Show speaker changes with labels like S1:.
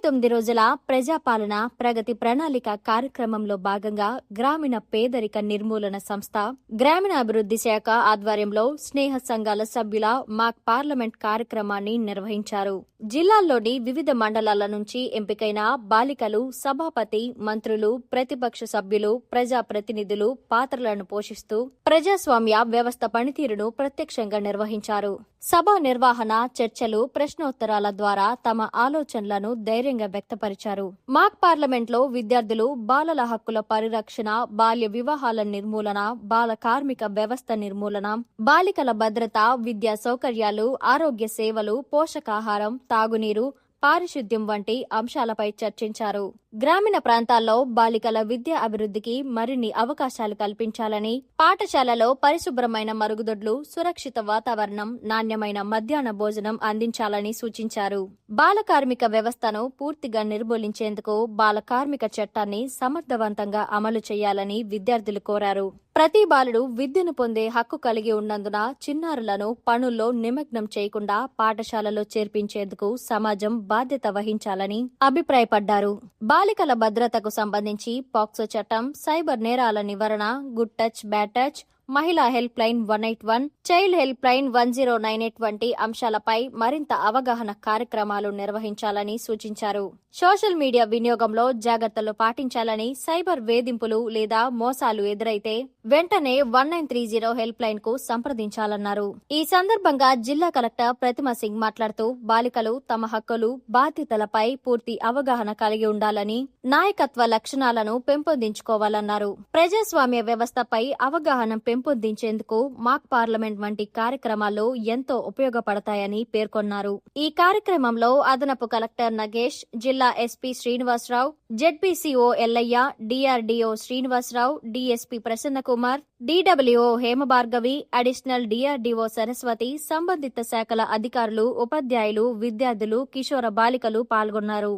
S1: 99 రోజుల ప్రజాపాలన ప్రగతి ప్రణాళిక కార్యక్రమంలో భాగంగా గ్రామీణ పేదరిక నిర్మూలన సంస్థ, గ్రామీణాభివృద్ధి శాఖ ఆధ్వర్యంలో స్నేహ సంఘాల సభ్యుల మాక్ పార్లమెంట్ కార్యక్రమాన్ని నిర్వహించారు. జిల్లాల్లోని వివిధ మండలాల నుంచి ఎంపికైన బాలికలు సభాపతి, మంత్రులు, ప్రతిపక్ష సభ్యులు, ప్రజాప్రతినిధులు పాత్రలను పోషిస్తూ ప్రజాస్వామ్య వ్యవస్థ పనితీరును ప్రత్యక్షంగా నిర్వహించారు. సభ నిర్వహణ, చర్చలు, ప్రశ్నోత్తరాల ద్వారా తమ ఆలోచనలను ధైర్యంగా వ్యక్తపరిచారు. మాక్ పార్లమెంట్లో విద్యార్థులు బాలల హక్కుల పరిరక్షణ, బాల్య వివాహాల నిర్మూలన, బాల కార్మిక వ్యవస్థ నిర్మూలన, బాలికల భద్రత, విద్యా సౌకర్యాలు, ఆరోగ్య సేవలు, పోషకాహారం, తాగునీరు, పారిశుద్ధ్యం వంటి అంశాలపై చర్చించారు. గ్రామీణ ప్రాంతాల్లో బాలికల విద్యా అభివృద్ధికి మరిన్ని అవకాశాలు కల్పించాలని, పాఠశాలలో పరిశుభ్రమైన మరుగుదొడ్లు, సురక్షిత వాతావరణం, నాణ్యమైన మధ్యాహ్న భోజనం అందించాలని సూచించారు. బాల కార్మిక వ్యవస్థను పూర్తిగా నిర్మూలించేందుకు బాల కార్మిక చట్టాన్ని సమర్థవంతంగా అమలు చేయాలని విద్యార్థులు కోరారు. ప్రతి బాలుడు విద్యను పొందే హక్కు కలిగి ఉన్నందున చిన్నారులను పనుల్లో నిమగ్నం చేయకుండా పాఠశాలలో చేర్పించేందుకు సమాజం బాధ్యత వహించాలని అభిప్రాయపడ్డారు. బాలికల భద్రతకు సంబంధించి పాక్సో చట్టం, సైబర్ నేరాల నివారణ, గుడ్ టచ్, బ్యాడ్ టచ్, మహిళా help line 181, child help line 1098 వంటి అంశాలపై మరింత అవగాహన కార్యక్రమాలు నిర్వహించాలని సూచించారు. సోషల్ మీడియా వినియోగంలో జాగ్రత్తలు పాటించాలని, సైబర్ వేధింపులు లేదా మోసాలు ఎదురైతే వెంటనే 1930 హెల్ప్ లైన్ కు సంప్రదించాలన్నారు. ఈ సందర్భంగా జిల్లా కలెక్టర్ ప్రతిమ సింగ్ మాట్లాడుతూ బాలికలు తమ హక్కులు, బాధ్యతలపై పూర్తి అవగాహన కలిగి ఉండాలని, నాయకత్వ లక్షణాలను పెంపొందించుకోవాలన్నారు. ప్రజాస్వామ్య వ్యవస్థపై అవగాహన పెంపొందించేందుకు మాక్ పార్లమెంట్ వంటి కార్యక్రమాలు ఎంతో ఉపయోగపడతాయని పేర్కొన్నారు. ఈ కార్యక్రమంలో అదనపు కలెక్టర్ నగేష్, జిల్లా SP Srinivasarao, ZP CEO Yellaiah, DRDO Srinivasarao, DSP Prasannakumar, DWO Hemabhargavi, additional DRDO Saraswati, సంబంధిత శాఖల అధికారులు, ఉపాధ్యాయులు, విద్యార్థులు, కిషోర బాలికలు పాల్గొన్నారు.